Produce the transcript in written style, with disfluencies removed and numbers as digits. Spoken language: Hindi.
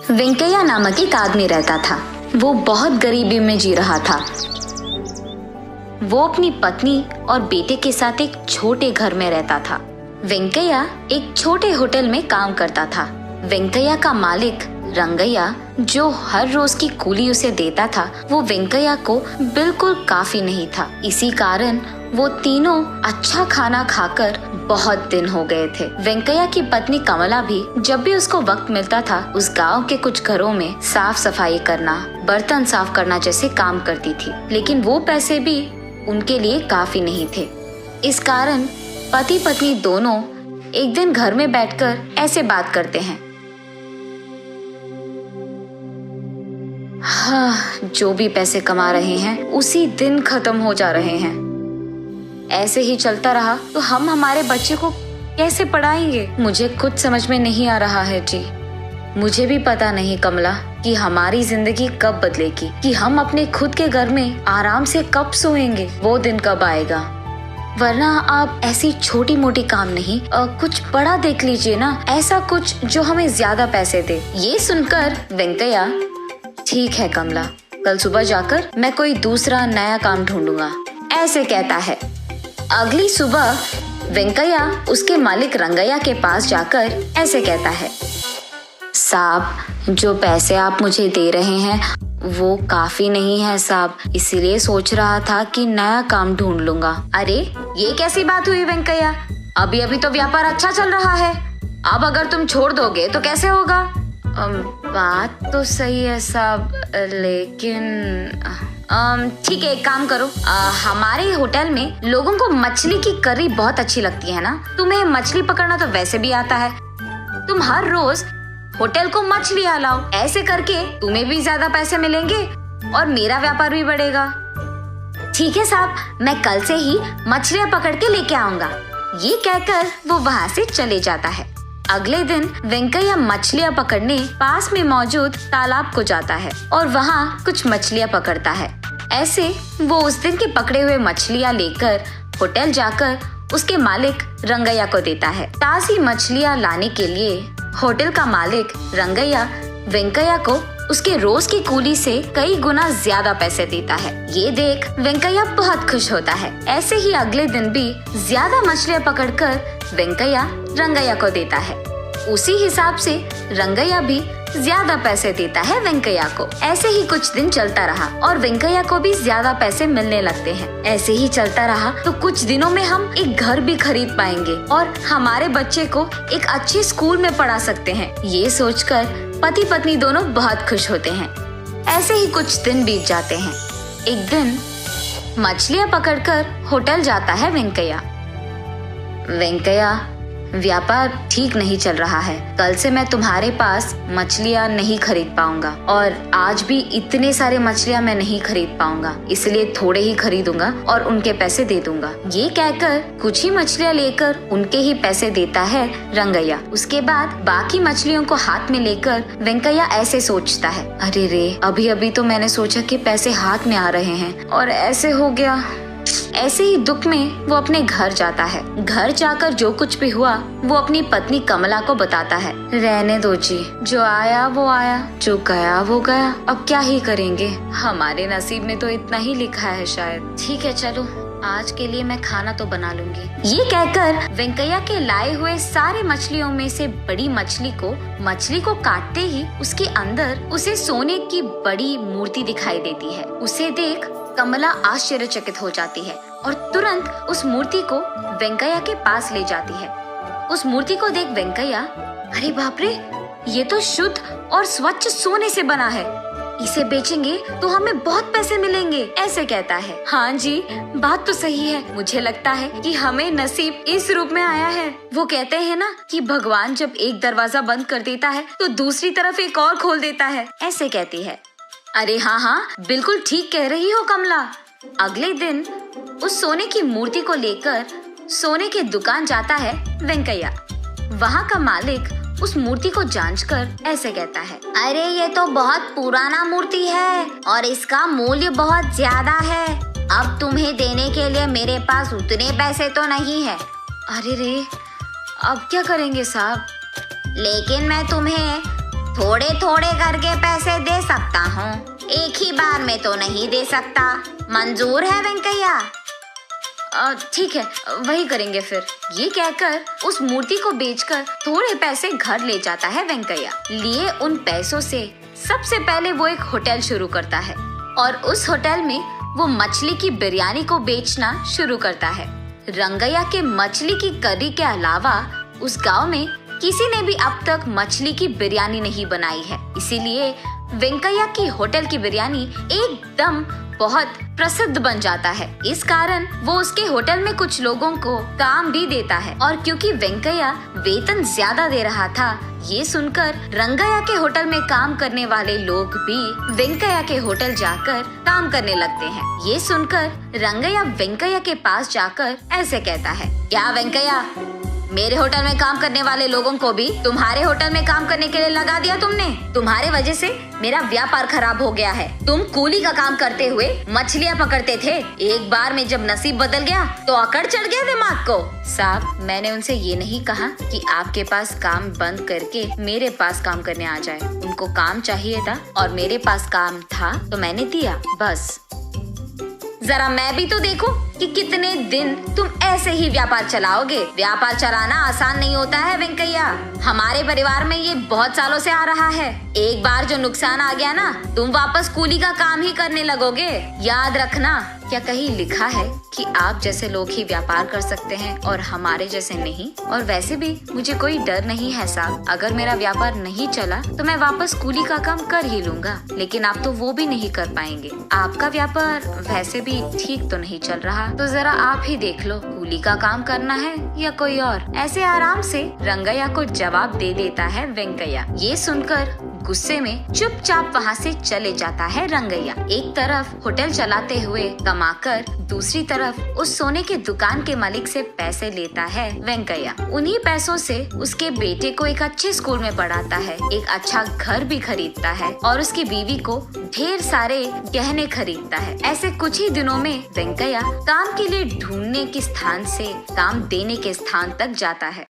वेंकैया नामक एक आदमी रहता था। वो बहुत गरीबी में जी रहा था। वो अपनी पत्नी और बेटे के साथ एक छोटे घर में रहता था। वेंकैया एक छोटे होटल में काम करता था। वेंकैया का मालिक रंगैया, जो हर रोज की कुली उसे देता था, वो वेंकैया को बिल्कुल काफी नहीं था। इसी कारण वो तीनों अच्छा खाना खाकर बहुत दिन हो गए थे। वेंकैया की पत्नी कमला भी जब भी उसको वक्त मिलता था, उस गांव के कुछ घरों में साफ सफाई करना, बर्तन साफ करना जैसे काम करती थी। लेकिन वो पैसे भी उनके लिए काफी नहीं थे। इस कारण पति पत्नी दोनों एक दिन घर में बैठकर ऐसे बात करते हैं, हाँ, जो भी पैसे कमा रहे हैं उसी दिन खत्म हो जा रहे हैं। ऐसे ही चलता रहा तो हम हमारे बच्चे को कैसे पढ़ाएंगे? मुझे कुछ समझ में नहीं आ रहा है जी। मुझे भी पता नहीं कमला कि हमारी जिंदगी कब बदलेगी, कि हम अपने खुद के घर में आराम से कब सोएंगे। वो दिन कब आएगा? वरना आप ऐसी छोटी मोटी काम नहीं, कुछ बड़ा देख लीजिए ना, ऐसा कुछ जो हमें ज्यादा पैसे दे। ये सुनकर वेंकैया, ठीक है कमला, कल सुबह जाकर मैं कोई दूसरा नया काम ढूंढूंगा, ऐसे कहता है। अगली सुबह वेंकैया उसके मालिक रंगैया के पास जाकर ऐसे कहता है, साहब, जो पैसे आप मुझे दे रहे हैं वो काफी नहीं है साहब, इसीलिए सोच रहा था कि नया काम ढूंढ लूंगा। अरे ये कैसी बात हुई वेंकैया? अभी अभी तो व्यापार अच्छा चल रहा है, अब अगर तुम छोड़ दोगे तो कैसे होगा? बात तो सही है साहब, लेकिन ठीक है, एक काम करो, हमारे होटल में लोगों को मछली की करी बहुत अच्छी लगती है ना, तुम्हें मछली पकड़ना तो वैसे भी आता है, तुम हर रोज होटल को मछलियाँ लाओ। ऐसे करके तुम्हें भी ज्यादा पैसे मिलेंगे और मेरा व्यापार भी बढ़ेगा। ठीक है साहब, मैं कल से ही मछलियाँ पकड़ के लेके आऊंगा। ये कहकर वो वहाँ से चले जाता है। अगले दिन वेंकैया मछलियाँ पकड़ने पास में मौजूद तालाब को जाता है और वहाँ कुछ मछलियाँ पकड़ता है। ऐसे वो उस दिन के पकड़े हुए मछलियाँ लेकर होटल जाकर उसके मालिक रंगैया को देता है। ताज़ी मछलियाँ लाने के लिए होटल का मालिक रंगैया वेंकैया को उसके रोज की कुली से कई गुना ज्यादा पैसे देता है। ये देख वेंकैया बहुत खुश होता है। ऐसे ही अगले दिन भी ज्यादा मछलियाँ पकड़कर वेंकैया रंगैया को देता है। उसी हिसाब से रंगैया भी ज्यादा पैसे देता है वेंकैया को। ऐसे ही कुछ दिन चलता रहा और वेंकैया को भी ज्यादा पैसे मिलने लगते हैं। ऐसे ही चलता रहा तो कुछ दिनों में हम एक घर भी खरीद पाएंगे और हमारे बच्चे को एक अच्छे स्कूल में पढ़ा सकते हैं। ये सोचकर पति पत्नी दोनों बहुत खुश होते हैं। ऐसे ही कुछ दिन बीत जाते हैं। एक दिन मछलियाँ पकड़कर होटल जाता है वेंकैया। वेंकैया, व्यापार ठीक नहीं चल रहा है, कल से मैं तुम्हारे पास मछलियाँ नहीं खरीद पाऊंगा और आज भी इतने सारे मछलियाँ मैं नहीं खरीद पाऊंगा, इसलिए थोड़े ही खरीदूंगा और उनके पैसे दे दूंगा। ये कहकर कुछ ही मछलियाँ लेकर उनके ही पैसे देता है रंगैया। उसके बाद बाकी मछलियों को हाथ में लेकर वेंकैया ऐसे सोचता है, अरे रे, अभी अभी तो मैंने सोचा कि पैसे हाथ में आ रहे हैं और ऐसे हो गया। ऐसे ही दुख में वो अपने घर जाता है। घर जाकर जो कुछ भी हुआ वो अपनी पत्नी कमला को बताता है। रहने दो जी, जो आया वो आया, जो गया वो गया, अब क्या ही करेंगे, हमारे नसीब में तो इतना ही लिखा है शायद। ठीक है, चलो आज के लिए मैं खाना तो बना लूंगी। ये कहकर वेंकैया के लाए हुए सारे मछलियों में से बड़ी मछली को काटते ही उसके अंदर उसे सोने की बड़ी मूर्ति दिखाई देती है। उसे देख कमला आश्चर्यचकित हो जाती है और तुरंत उस मूर्ति को वेंकैया के पास ले जाती है। उस मूर्ति को देख वेंकैया, अरे बाप रे, ये तो शुद्ध और स्वच्छ सोने से बना है, इसे बेचेंगे तो हमें बहुत पैसे मिलेंगे, ऐसे कहता है। हाँ जी, बात तो सही है, मुझे लगता है कि हमें नसीब इस रूप में आया है। वो कहते हैं ना कि भगवान जब एक दरवाजा बंद कर देता है तो दूसरी तरफ एक और खोल देता है, ऐसे कहती है। अरे हाँ, बिल्कुल ठीक कह रही हो कमला। अगले दिन उस सोने की मूर्ति को लेकर सोने के दुकान जाता है वेंकैया। वहाँ का मालिक उस मूर्ति को जांचकर ऐसे कहता है, अरे ये तो बहुत पुराना मूर्ति है और इसका मूल्य बहुत ज्यादा है, अब तुम्हें देने के लिए मेरे पास उतने पैसे तो नहीं है। अरे रे, अब क्या करेंगे साहब? लेकिन मैं तुम्हें थोड़े थोड़े करके पैसे दे सकता हूँ, एक ही बार में तो नहीं दे सकता। मंजूर है वेंकैया? ठीक है, वही करेंगे फिर। ये कहकर उस मूर्ति को बेचकर थोड़े पैसे घर ले जाता है वेंकैया। लिए उन पैसों से सबसे पहले वो एक होटल शुरू करता है और उस होटल में वो मछली की बिरयानी को बेचना शुरू करता है। रंगैया के मछली की करी के अलावा उस गांव में किसी ने भी अब तक मछली की बिरयानी नहीं बनाई है, इसीलिए वेंकैया की होटल की बिरयानी एकदम बहुत प्रसिद्ध बन जाता है। इस कारण वो उसके होटल में कुछ लोगों को काम भी देता है और क्योंकि वेंकैया वेतन ज्यादा दे रहा था, ये सुनकर रंगैया के होटल में काम करने वाले लोग भी वेंकैया के होटल जाकर काम करने लगते हैं। ये सुनकर रंगैया वेंकैया के पास जाकर ऐसे कहता है, क्या वेंकैया, मेरे होटल में काम करने वाले लोगों को भी तुम्हारे होटल में काम करने के लिए लगा दिया तुमने? तुम्हारे वजह से मेरा व्यापार खराब हो गया है। तुम कूली का काम करते हुए मछलियाँ पकड़ते थे, एक बार में जब नसीब बदल गया तो अकड़ चढ़ गया दिमाग को। साहब, मैंने उनसे ये नहीं कहा कि आपके पास काम बंद करके मेरे पास काम करने आ जाए। उनको काम चाहिए था और मेरे पास काम था तो मैंने दिया, बस। जरा मैं भी तो देखूं कि कितने दिन तुम ऐसे ही व्यापार चलाओगे। व्यापार चलाना आसान नहीं होता है वेंकैया, हमारे परिवार में ये बहुत सालों से आ रहा है। एक बार जो नुकसान आ गया ना, तुम वापस कूली का काम ही करने लगोगे। याद रखना, क्या कहीं लिखा है कि आप जैसे लोग ही व्यापार कर सकते हैं और हमारे जैसे नहीं? और वैसे भी मुझे कोई डर नहीं है साहब, अगर मेरा व्यापार नहीं चला तो मैं वापस कूली का काम कर ही लूंगा, लेकिन आप तो वो भी नहीं कर पाएंगे। आपका व्यापार वैसे भी ठीक तो नहीं चल रहा, तो जरा आप ही देख लो, कूली का काम करना है या कोई और। ऐसे आराम से रंगैया को जवाब दे देता है वेंकैया। ये सुनकर गुस्से में चुपचाप वहाँ से चले जाता है रंगैया। एक तरफ होटल चलाते हुए कमाकर, दूसरी तरफ उस सोने के दुकान के मालिक से पैसे लेता है वेंकैया। उन्हीं पैसों से उसके बेटे को एक अच्छे स्कूल में पढ़ाता है, एक अच्छा घर भी खरीदता है और उसकी बीवी को ढेर सारे गहने खरीदता है। ऐसे कुछ ही दिनों में वेंकैया काम के लिए ढूंढने के स्थान से काम देने के स्थान तक जाता है।